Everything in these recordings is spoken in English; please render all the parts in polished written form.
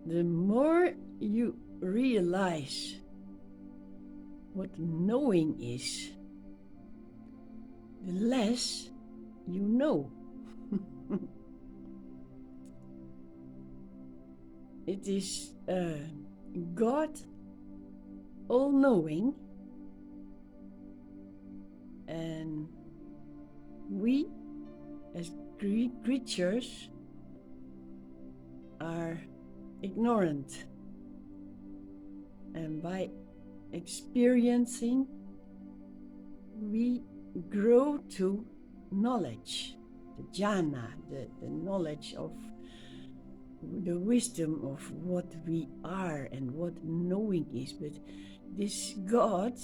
the more you realize what knowing is, the less you know. It is God all-knowing, and we as creatures are ignorant, and by experiencing we grow to knowledge, the jhana, the knowledge of the wisdom of what we are and what knowing is. But this God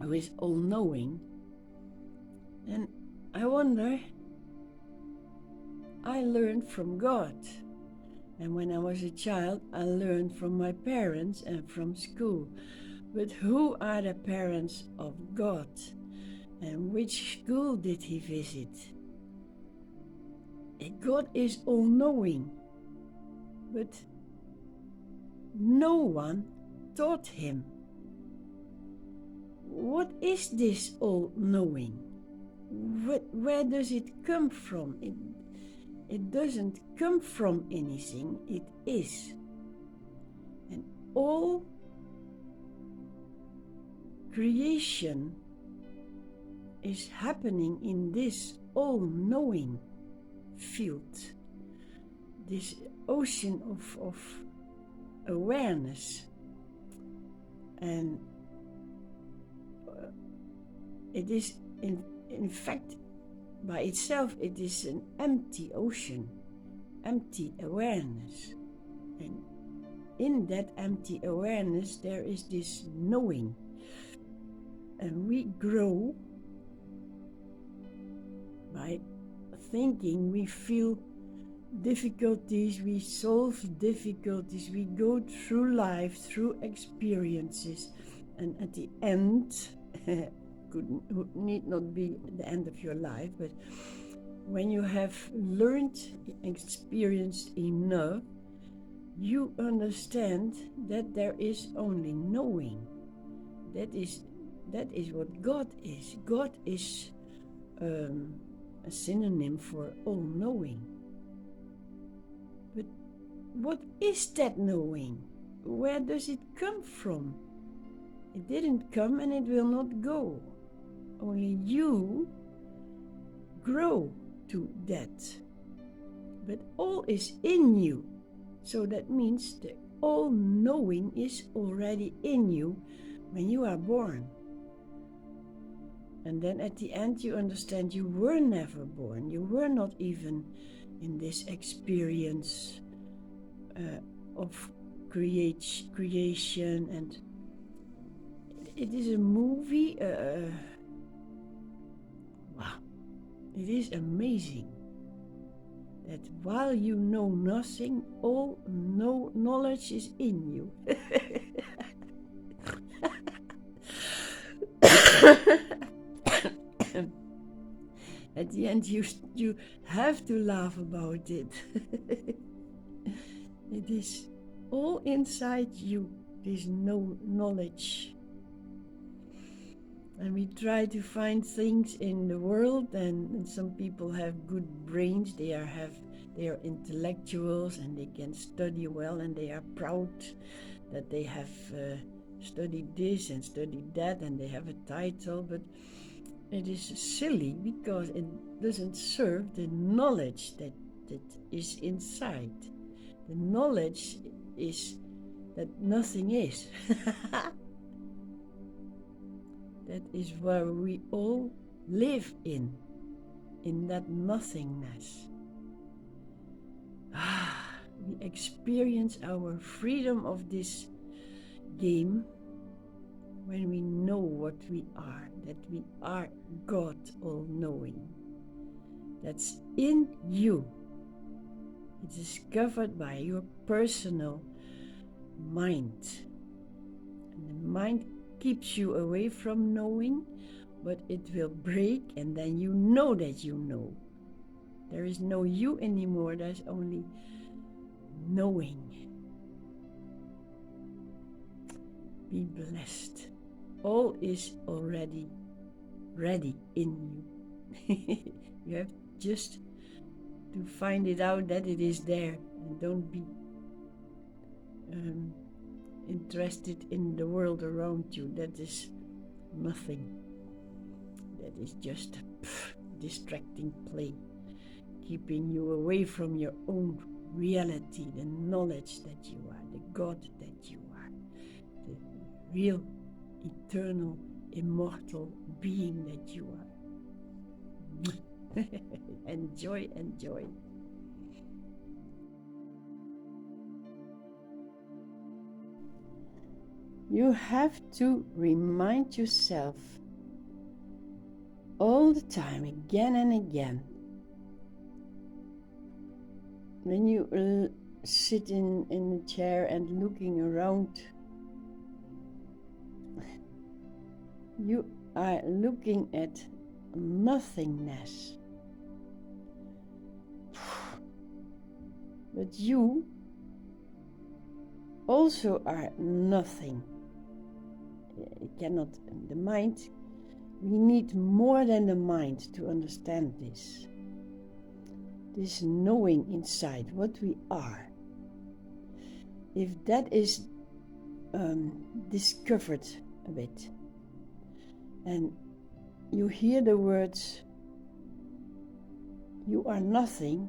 who is all-knowing, and I wonder, I learned from God. And when I was a child, I learned from my parents and from school. But who are the parents of God? And which school did he visit? God is all-knowing, but no one taught him. What is this all-knowing? Where does it come from? It doesn't come from anything, it is. And all creation is happening in this all-knowing field, this ocean of awareness. And it is in fact, by itself, it is an empty ocean, empty awareness. And in that empty awareness, there is this knowing. And we grow by thinking, we feel difficulties, we solve difficulties, we go through life, through experiences, and at the end, need not be the end of your life, but when you have learned, experienced enough, you understand that there is only knowing. That is what God is. God is a synonym for all-knowing. But what is that knowing? Where does it come from? It didn't come and it will not go. Only you grow to that. But all is in you. So that means the all-knowing is already in you when you are born. And then at the end you understand you were never born. You were not even in this experience of creation. And it is a movie. Wow, it is amazing that while you know nothing, all knowledge is in you. At the end, you have to laugh about it. It is all inside you, this knowledge. And we try to find things in the world, and some people have good brains, they are intellectuals and they can study well, and they are proud that they have studied this and studied that, and they have a title. But it is silly because it doesn't serve the knowledge that is inside. The knowledge is that nothing is. That is where we all live in that nothingness. We experience our freedom of this game when we know what we are, that we are God all-knowing. That's in you. It is covered by your personal mind. And the mind keeps you away from knowing, but it will break, and then you know that you know. There is no you anymore, there's only knowing. be blessed. All is already ready in you. You have just to find it out that it is there, and don't be interested in the world around you. That is nothing. That is just distracting play, keeping you away from your own reality, the knowledge that you are, the God that you are, the real, eternal, immortal being that you are. Enjoy, enjoy. You have to remind yourself all the time, again and again, when you sit in a chair and looking around, you are looking at nothingness. But you also are nothing. It cannot, the mind, we need more than the mind to understand this. This knowing inside what we are. If that is discovered a bit, and you hear the words, you are nothing,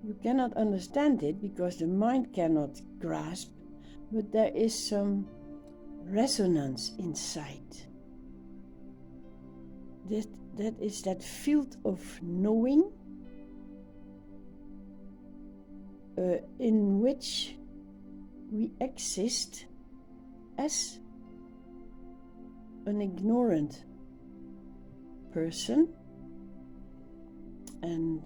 you cannot understand it because the mind cannot grasp, but there is some resonance inside. That is that field of knowing in which we exist as an ignorant person, and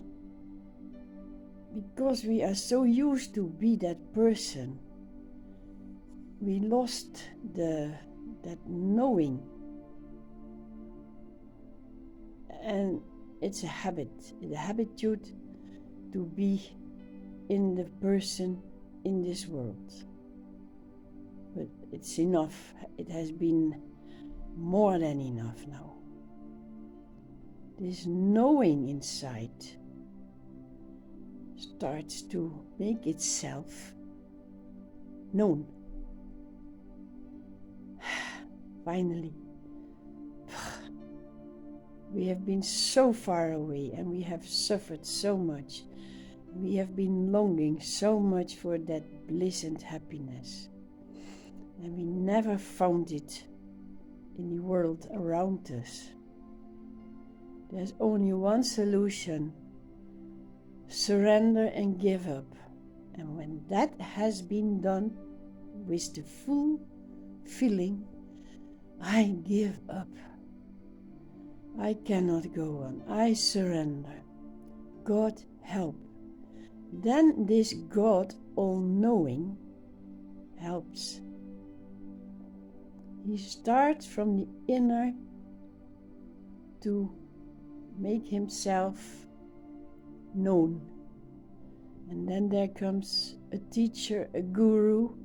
because we are so used to be that person, we lost that knowing, and it's a habit, the habitude to be in the person in this world. But it's enough. It has been more than enough now. This knowing inside starts to make itself known. Finally, we have been so far away and we have suffered so much. We have been longing so much for that bliss and happiness, and we never found it in the world around us. There's only one solution: surrender and give up. And when that has been done with the full feeling, I give up, I cannot go on, I surrender, God help, then this God all-knowing helps. He starts from the inner to make himself known. And then there comes a teacher, a guru,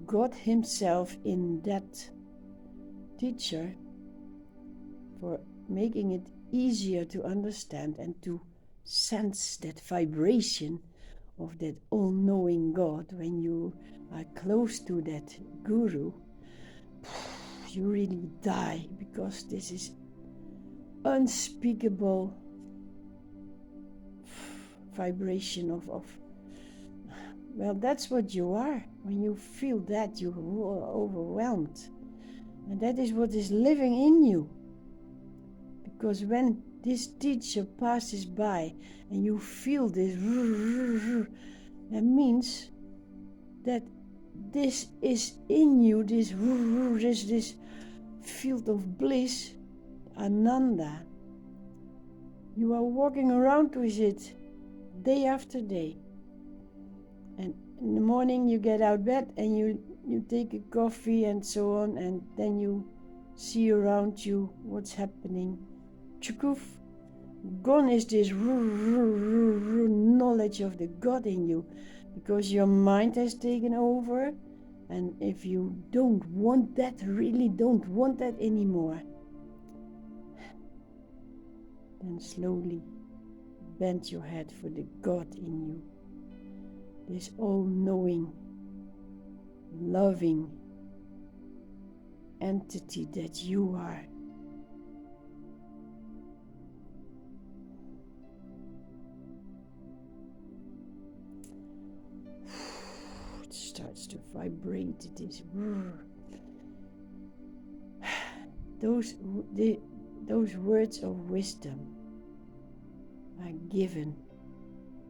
God himself in that teacher, for making it easier to understand and to sense that vibration of that all-knowing God. When you are close to that guru, you really die, because this is unspeakable vibration of well, that's what you are. When you feel that, you are overwhelmed, and that is what is living in you. Because when this teacher passes by and you feel this, that means that this is in you, this field of bliss, Ananda. You are walking around with it day after day. And in the morning you get out of bed and you take a coffee and so on, and then you see around you what's happening. Chukuf, gone is this knowledge of the God in you, because your mind has taken over And if you don't want that, really don't want that anymore, then slowly bend your head for the God in you, this all-knowing, loving entity that you are. It starts to vibrate, this those words of wisdom are given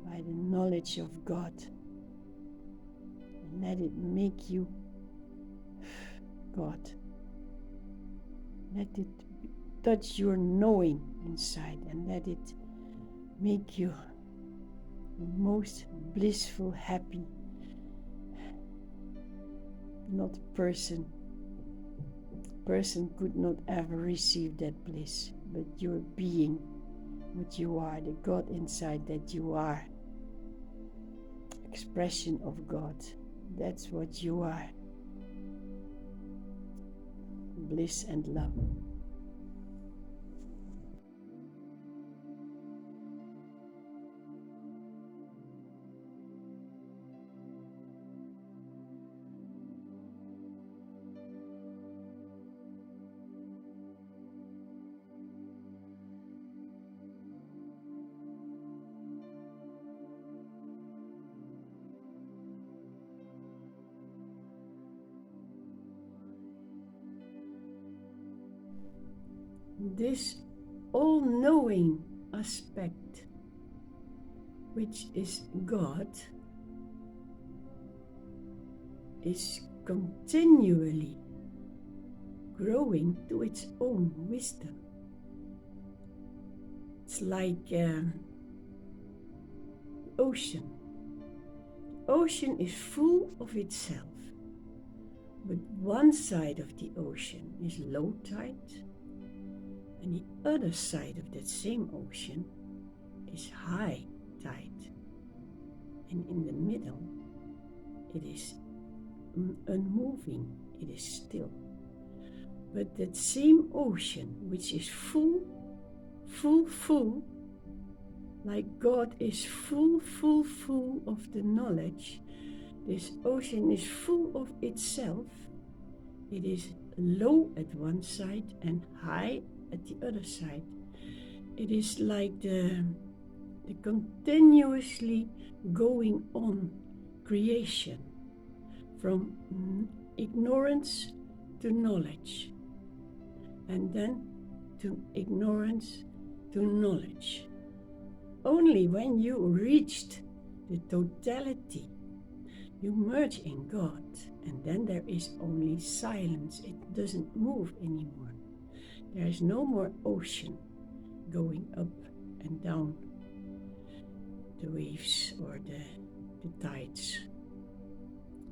by the knowledge of God, and let it make you God. Let it touch your knowing inside, and let it make you the most blissful, happy, not person could not ever receive that bliss, but your being, what you are, the God inside that you are, expression of God, that's what you are, bliss and love. This all-knowing aspect, which is God, is continually growing to its own wisdom. It's like the ocean. The ocean is full of itself, but one side of the ocean is low tide, and the other side of that same ocean is high tide. And in the middle, it is unmoving, it is still. But that same ocean, which is full, like God is full of the knowledge, this ocean is full of itself. It is low at one side and high at the other side. It is like the continuously going on creation from ignorance to knowledge, and then to ignorance to knowledge. Only when you reached the totality, you merge in God, and then there is only silence. It doesn't move anymore. There is no more ocean going up and down the waves or the tides.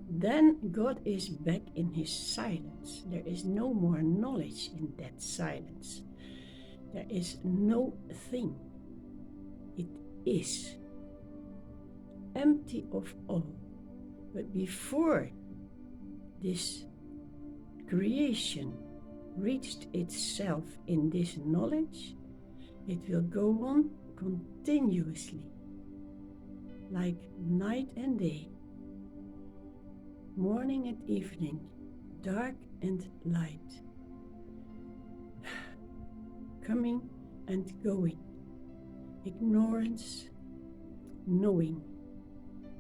Then God is back in his silence. There is no more knowledge in that silence. There is no thing. It is empty of all. But before this creation reached itself in this knowledge, it will go on continuously, like night and day, morning and evening, dark and light, coming and going, ignorance, knowing.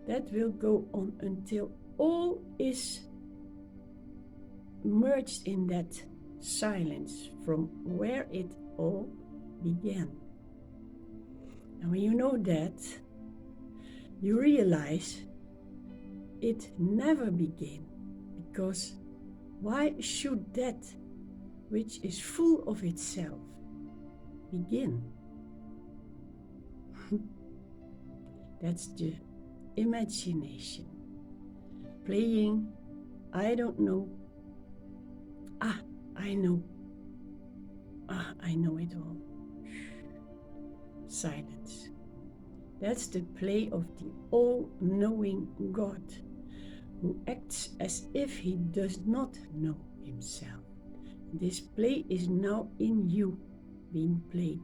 That will go on until all is merged in that silence from where it all began. And when you know that, you realize it never began, because why should that which is full of itself begin? That's the imagination playing. I don't know. I know. I know it all. Silence. That's the play of the all-knowing God, who acts as if he does not know himself. This play is now in you being played.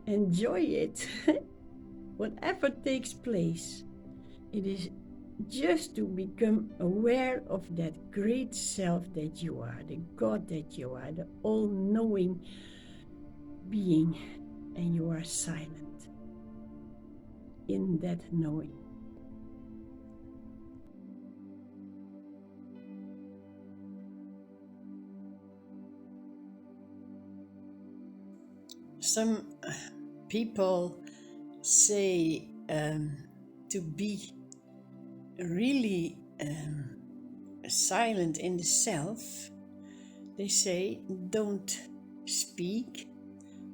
Enjoy it. Whatever takes place, it is just to become aware of that great self that you are, the God that you are, the all-knowing being, and you are silent in that knowing. Some people say to be really silent in the self, they say don't speak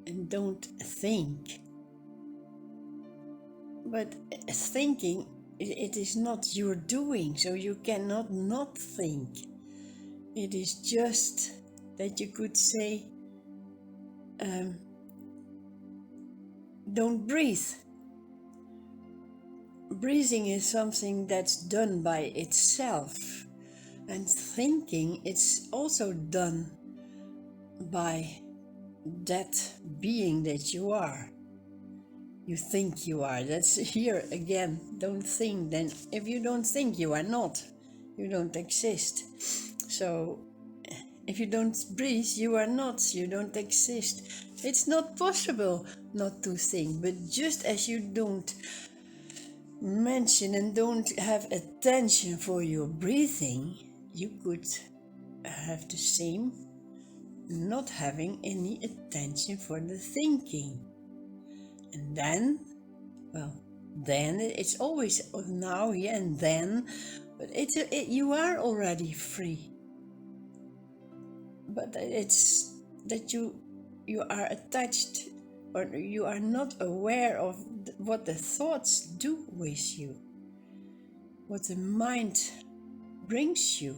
and don't think. But thinking, it is not your doing, so you cannot not think. It is just that you could say don't breathe. Breathing is something that's done by itself, and thinking, it's also done by that being that you are. You think you are. That's here again. Don't think. Then if you don't think, you are not. You don't exist. So if you don't breathe, you are not. You don't exist. It's not possible not to think. But just as you don't mention and don't have attention for your breathing, you could have the same, not having any attention for the thinking. And then, well, then it's always now, yeah, and then, but you are already free. But it's that you are attached, or you are not aware of what the thoughts do with you, what the mind brings you.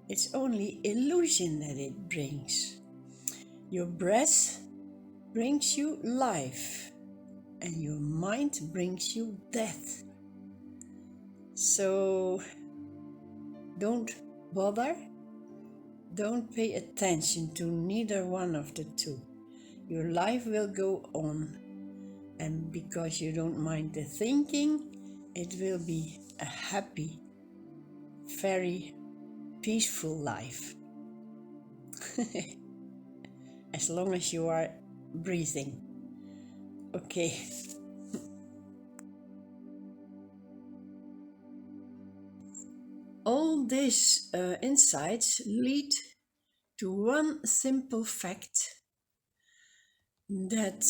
It's only illusion that it brings. Your breath brings you life, and your mind brings you death. So don't bother, don't pay attention to neither one of the two. Your life will go on, and because you don't mind the thinking, it will be a happy, very peaceful life. As long as you are breathing. Okay. All these insights lead to one simple fact, that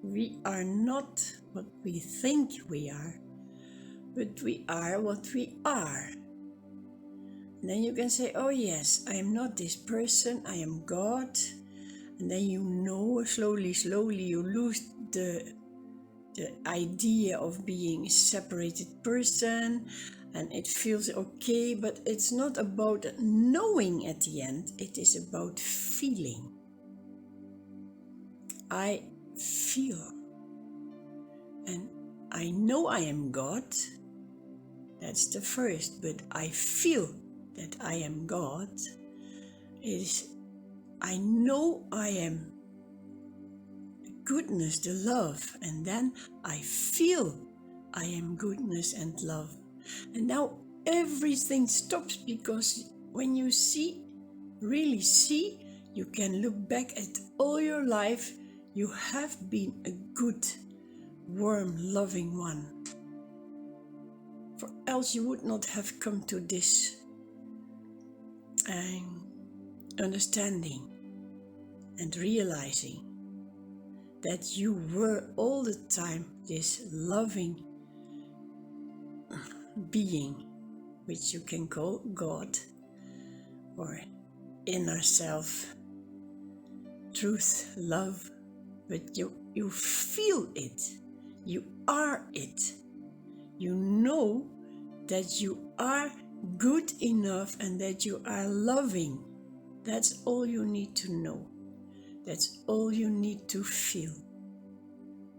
we are not what we think we are, but we are what we are. And then you can say, oh yes, I am not this person, I am God. And then you know, slowly you lose the idea of being a separated person, and it feels okay, but it's not about knowing at the end, it is about feeling. I feel, and I know I am God, that's the first, but I feel that I am God is, I know I am the goodness, the love, and then I feel I am goodness and love. And now everything stops, because when you really see, you can look back at all your life. You have been a good, warm, loving one. For else you would not have come to this understanding and realizing that you were all the time this loving being, which you can call God or inner self, truth, love, but you feel it, you are it, you know that you are good enough and that you are loving. That's all you need to know. That's all you need to feel.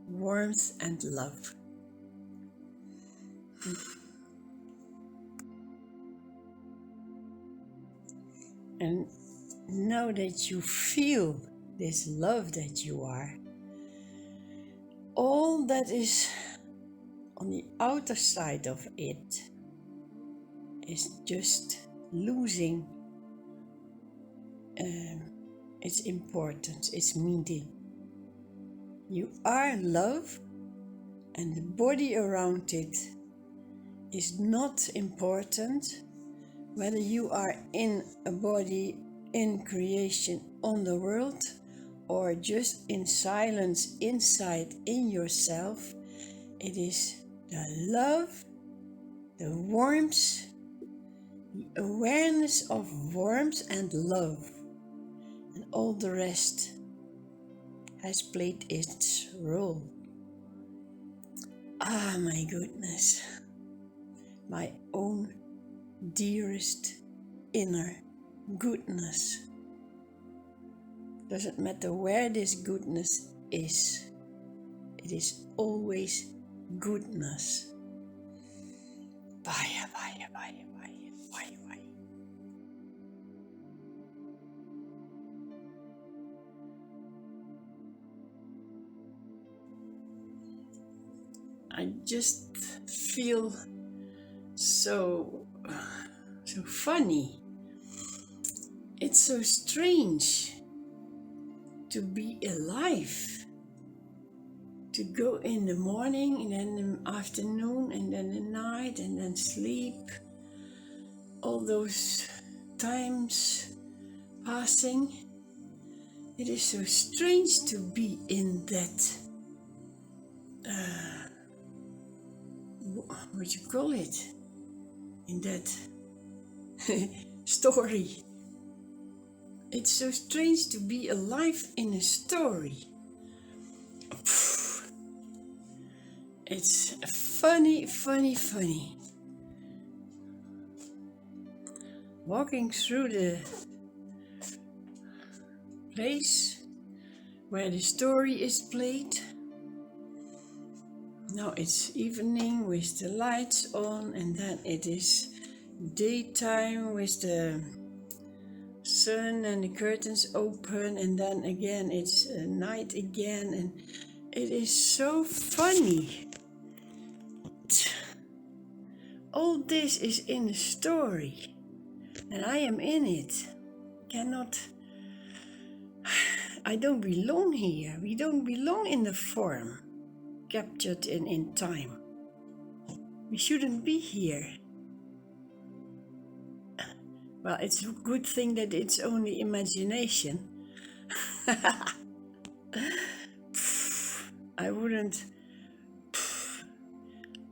Warmth and love. And now that you feel this love that you are, all that is on the outer side of it is just losing its importance, its meaning. You are love, and the body around it is not important. Whether you are in a body in creation on the world or just in silence inside in yourself, it is the love, the warmth, the awareness of warmth and love, and all the rest has played its role. Ah, my goodness, my own dearest inner goodness. Doesn't matter where this goodness is, it is always goodness. Bye, bye, bye, bye, bye, bye. I just feel so funny. It's so strange to be alive, to go in the morning and then the afternoon and then the night and then sleep, all those times passing. It is so strange to be in that what you call it, in that story. It's so strange to be alive in a story. It's funny. Walking through the place where the story is played. Now it's evening with the lights on, and then it is daytime with the sun and the curtains open, and then again it's night again, and it is so funny. All this is in the story, and I am in it. I don't belong here. We don't belong in the form captured in time. We shouldn't be here. Well, it's a good thing that it's only imagination.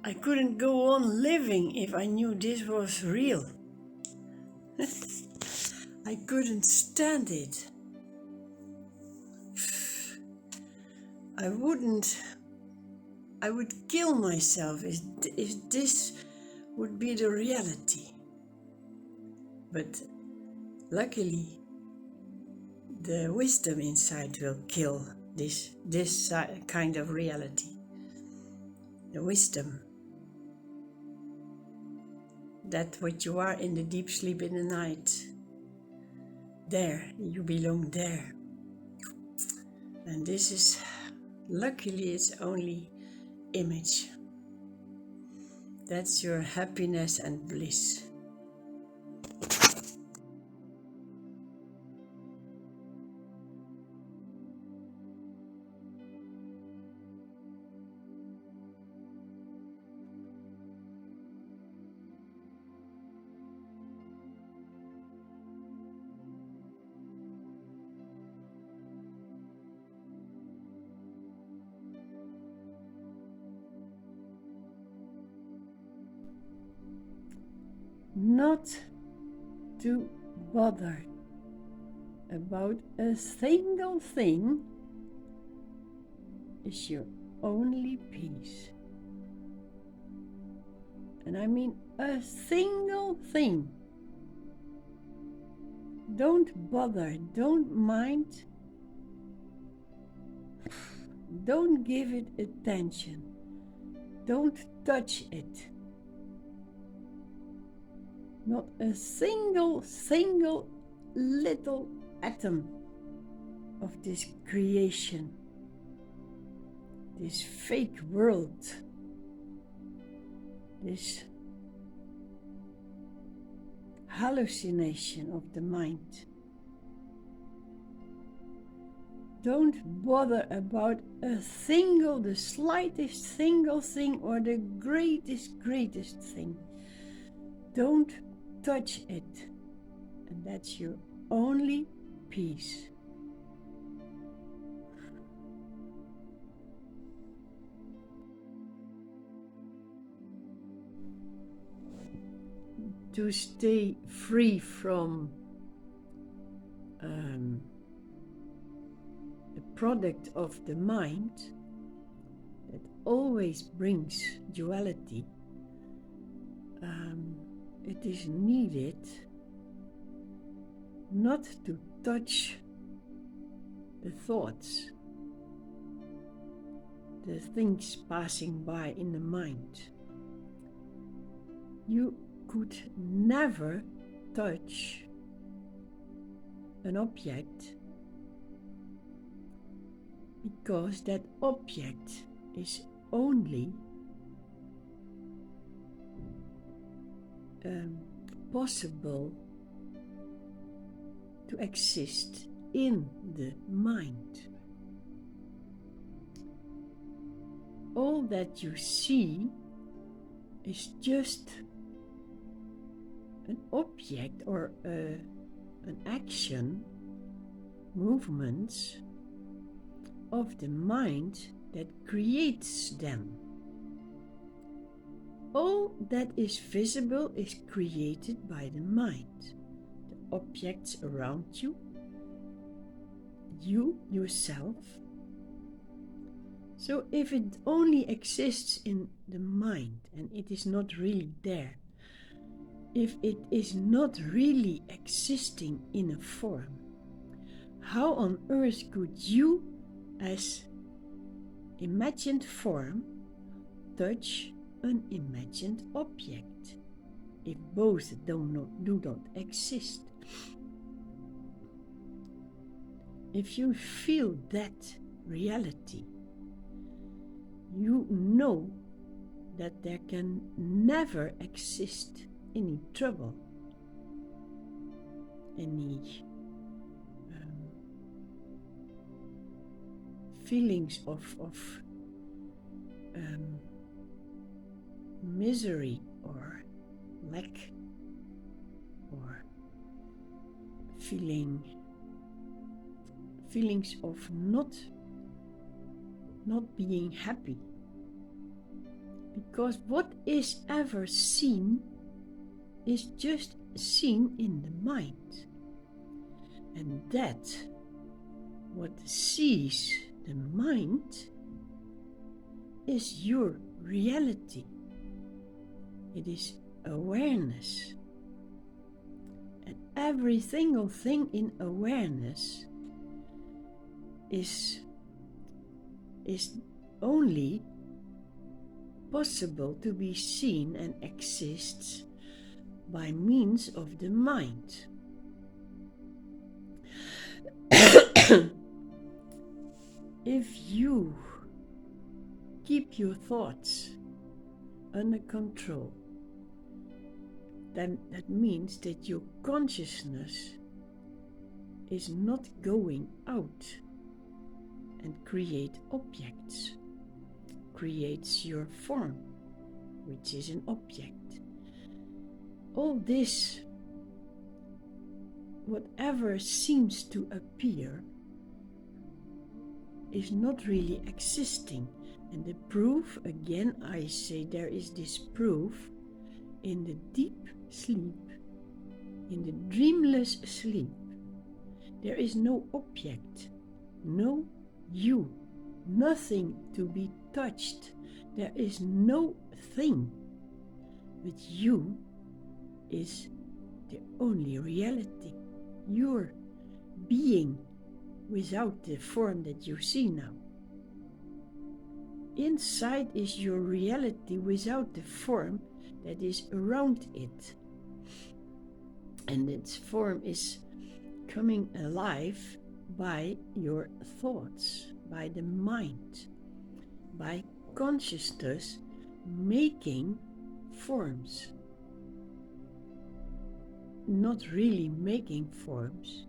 I couldn't go on living if I knew this was real. I couldn't stand it. I would kill myself if this would be the reality. But luckily, the wisdom inside will kill this kind of reality. The wisdom that what you are in the deep sleep in the night, there, you belong there. And this is, luckily, it's only image. That's your happiness and bliss. Not to bother about a single thing is your only peace. And I mean a single thing. Don't bother, don't mind, don't give it attention, don't touch it. Not a single little atom of this creation, this fake world, this hallucination of the mind. Don't bother about the slightest single thing or the greatest thing. Don't touch it. And that's your only peace. To stay free from the product of the mind that always brings duality, it is needed not to touch the thoughts, the things passing by in the mind. You could never touch an object because that object is only possible to exist in the mind. All that you see is just an object or an action, movements of the mind that creates them. All that is visible is created by the mind. The objects around you, you yourself. So if it only exists in the mind and it is not really there, if it is not really existing in a form, how on earth could you, as imagined form, touch an imagined object if both do not exist? If you feel that reality, you know that there can never exist any trouble, any feelings of misery or lack, or feelings of not being happy, because what is ever seen is just seen in the mind, and that what sees the mind is your reality. It is awareness, and every single thing in awareness is only possible to be seen and exists by means of the mind. If you keep your thoughts under control, then that means that your consciousness is not going out and create objects, creates your form, which is an object. All this, whatever seems to appear, is not really existing. And the proof, again I say, there is this proof in the deep sleep, in the dreamless sleep. There is no object, no you, nothing to be touched. There is no thing, but you is the only reality. Your being without the form that you see now. Inside is your reality without the form that is around it. And its form is coming alive by your thoughts, by the mind, by consciousness making forms. Not really making forms,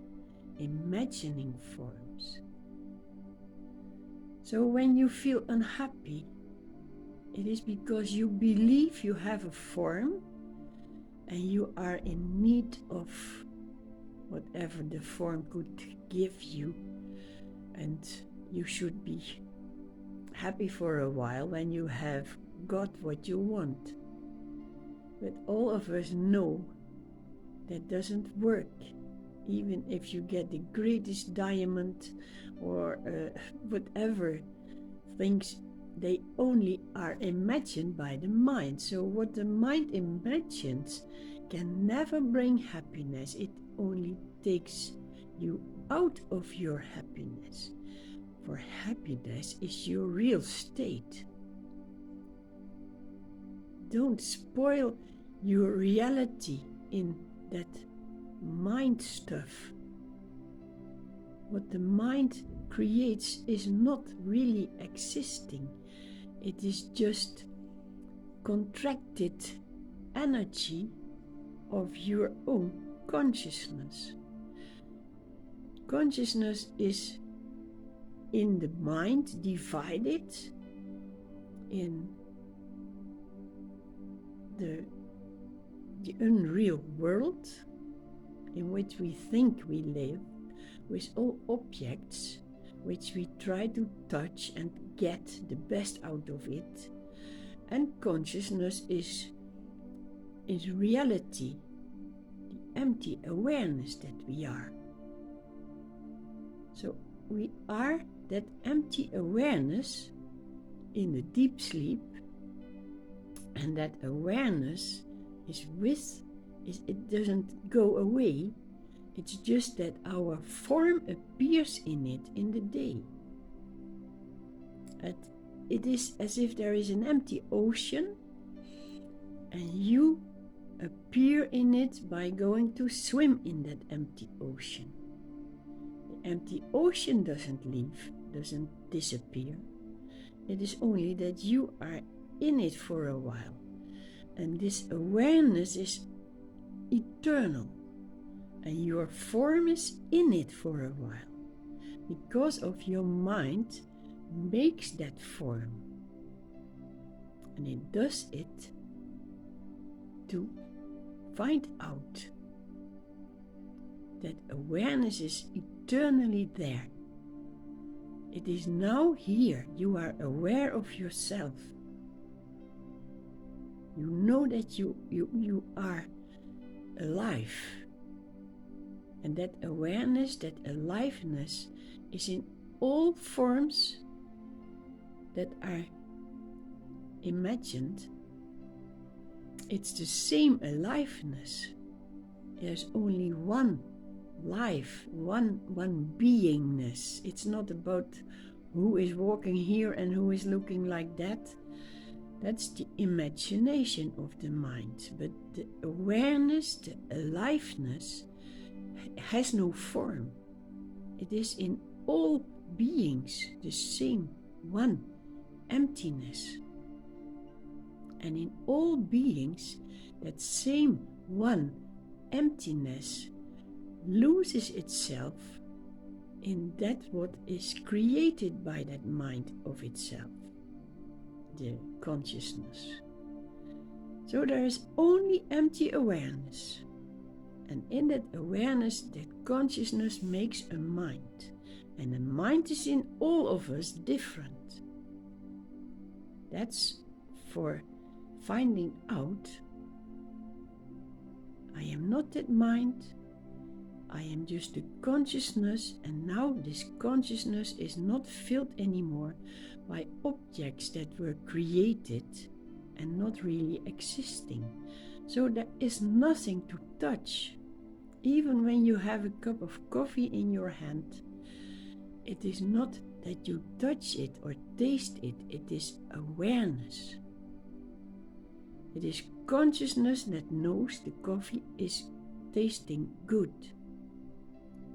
imagining forms. So when you feel unhappy, it is because you believe you have a form and you are in need of whatever the form could give you, and you should be happy for a while when you have got what you want. But all of us know that doesn't work. Even if you get the greatest diamond or whatever things, they only are imagined by the mind. So what the mind imagines can never bring happiness. It only takes you out of your happiness. For happiness is your real state. Don't spoil your reality in that mind stuff. What the mind creates is not really existing. It is just contracted energy of your own consciousness. Consciousness is in the mind divided in the unreal world in which we think we live, with all objects which we try to touch and get the best out of it. And consciousness is reality, the empty awareness that we are. So we are that empty awareness in the deep sleep, and that awareness it doesn't go away. It's just that our form appears in it in the day. It is as if there is an empty ocean and you appear in it by going to swim in that empty ocean. The empty ocean doesn't leave, doesn't disappear. It is only that you are in it for a while. And this awareness is eternal. And your form is in it for a while. Because of your mind makes that form. And it does it to find out that awareness is eternally there. It is now here. You are aware of yourself. You know that you are alive. And that awareness, that aliveness is in all forms that are imagined. It's the same aliveness. There's only one life, one beingness. It's not about who is walking here and who is looking like that. That's the imagination of the mind. But the awareness, the aliveness, has no form. It is in all beings the same one emptiness. And in all beings, that same one emptiness loses itself in that what is created by that mind of itself, the consciousness. So there is only empty awareness. And in that awareness, that consciousness makes a mind. And the mind is in all of us different. That's for finding out, I am not that mind, I am just the consciousness, and now this consciousness is not filled anymore by objects that were created and not really existing. So there is nothing to touch. Even when you have a cup of coffee in your hand, it is not that you touch it or taste it, it is awareness. It is consciousness that knows the coffee is tasting good.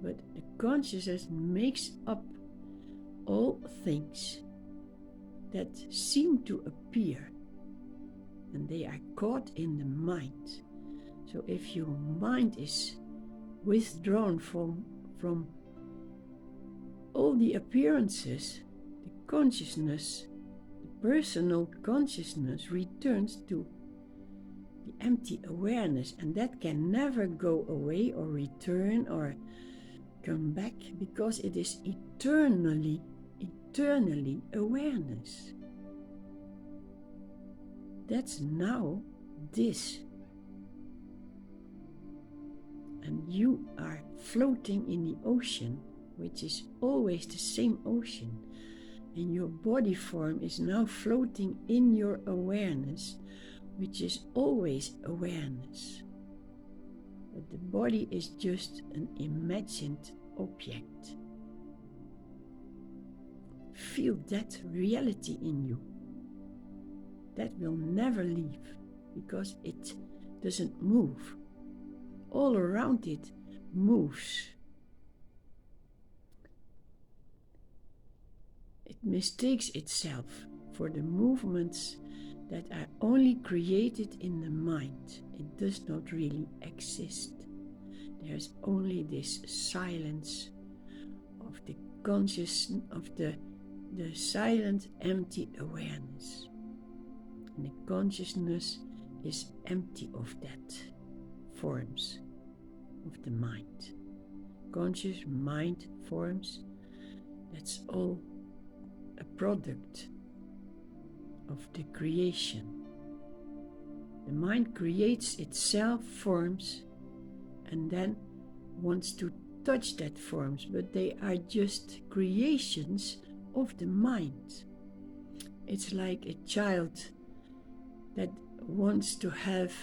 But the consciousness makes up all things that seem to appear, and they are caught in the mind. So if your mind is withdrawn from all the appearances, the consciousness, the personal consciousness returns to the empty awareness, and that can never go away or return or come back, because it is eternally awareness. That's now this. And you are floating in the ocean, which is always the same ocean. And your body form is now floating in your awareness, which is always awareness. But the body is just an imagined object. Feel that reality in you. That will never leave, because it doesn't move. All around it moves. It mistakes itself for the movements that are only created in the mind. It does not really exist. There's only this silence of the consciousness, of the silent, empty awareness. And the consciousness is empty of that forms of the mind. Conscious mind forms, that's all a product of the creation. The mind creates itself forms and then wants to touch that forms, but they are just creations of the mind. It's like a child that wants to have,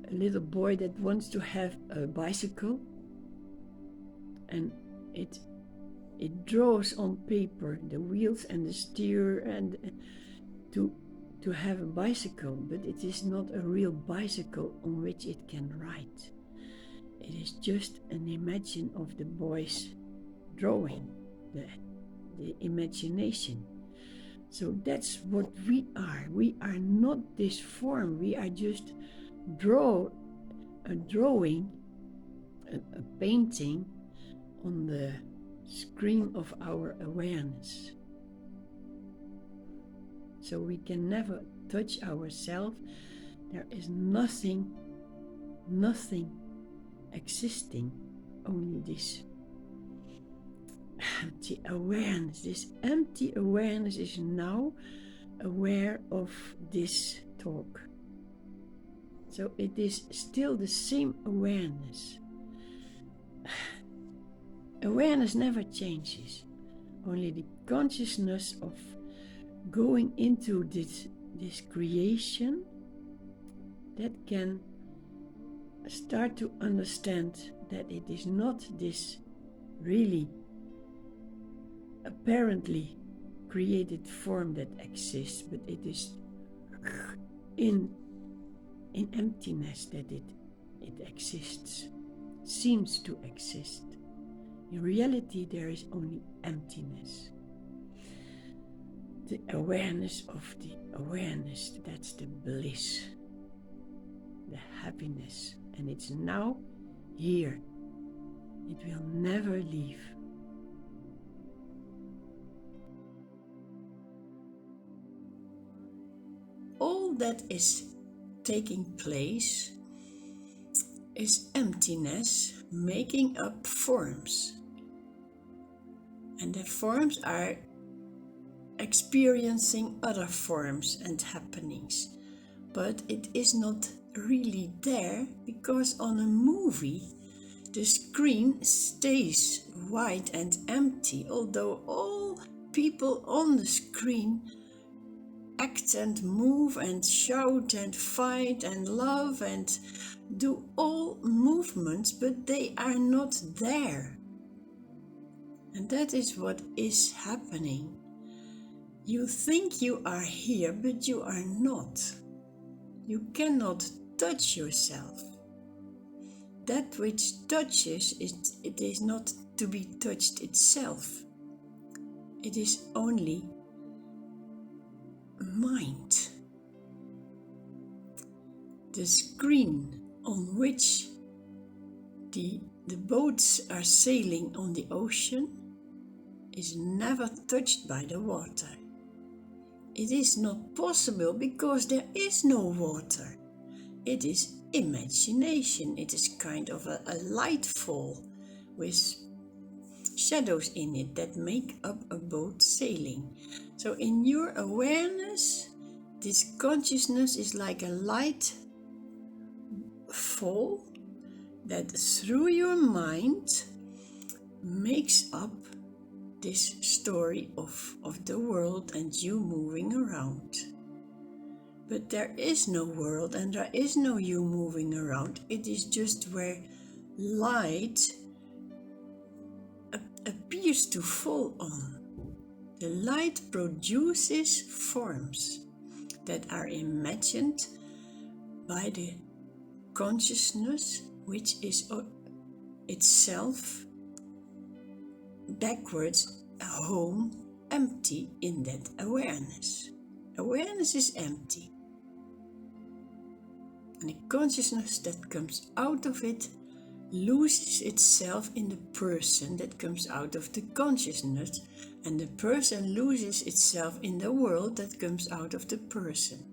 a little boy that wants to have a bicycle, and it draws on paper the wheels and the steer and to have a bicycle, but it is not a real bicycle on which it can ride. It is just an imagine of the boy's drawing, the imagination. So that's what we are. We are not this form. We are just a drawing, a painting on the screen of our awareness. So we can never touch ourselves. There is nothing existing, only this empty awareness. This empty awareness is now aware of this talk. So it is still the same awareness. Awareness never changes. Only the consciousness of going into this creation, that can start to understand that it is not this really apparently created form that exists, but it is in emptiness that it exists, seems to exist. In reality, there is only emptiness. The awareness of the awareness, that's the bliss, the happiness, and it's now here. It will never leave. All that is taking place is emptiness making up forms. And the forms are experiencing other forms and happenings. But it is not really there, because on a movie the screen stays white and empty, although all people on the screen act and move and shout and fight and love and do all movements, but they are not there. And that is what is happening. You think you are here, but you are not. You cannot touch yourself. that which touches, it is not to be touched itself. It is only mind. The screen on which the boats are sailing on the ocean is never touched by the water. It is not possible because there is no water. It is imagination. It is kind of a light fall with shadows in it that make up a boat sailing. So in your awareness, this consciousness is like a light fall that through your mind makes up this story of the world and you moving around. But there is no world and there is no you moving around. It is just where light appears to fall on. The light produces forms that are imagined by the consciousness, which is itself backwards home, empty in that awareness. Awareness is empty. And the consciousness that comes out of it loses itself in the person that comes out of the consciousness, and the person loses itself in the world that comes out of the person.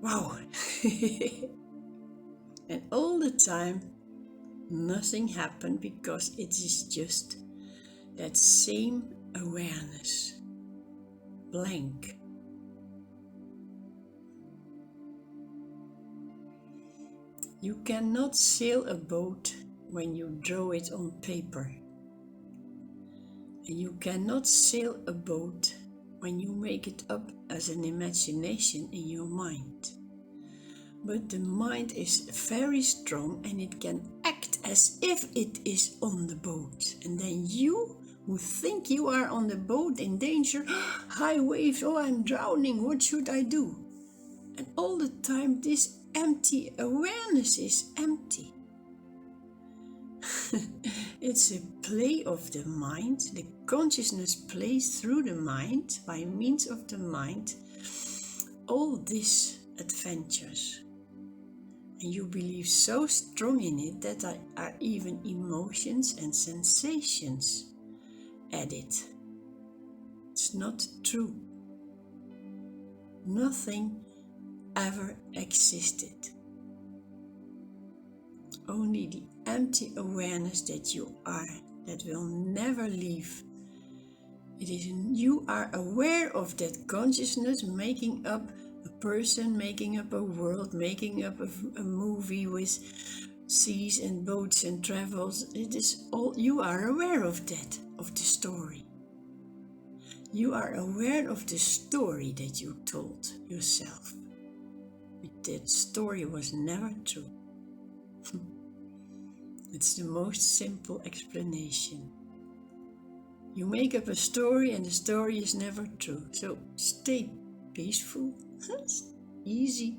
Wow! And all the time nothing happened because it is just that same awareness, blank. You cannot sail a boat when you draw it on paper. And you cannot sail a boat when you make it up as an imagination in your mind. But the mind is very strong and it can act as if it is on the boat. And then you, who think you are on the boat in danger, high waves, oh, I'm drowning, what should I do? And all the time this empty awareness is empty. It's a play of the mind. The consciousness plays through the mind, by means of the mind, all these adventures. And you believe so strong in it that there are even emotions and sensations added. It's not true. Nothing ever existed. Only the empty awareness that you are, that will never leave. It is you are aware of that consciousness making up a person, making up a world, making up a movie with seas and boats and travels. It is all, you are aware of that, of the story. You are aware of the story that you told yourself. But that story was never true. It's the most simple explanation. You make up a story and the story is never true. So stay peaceful. It's easy.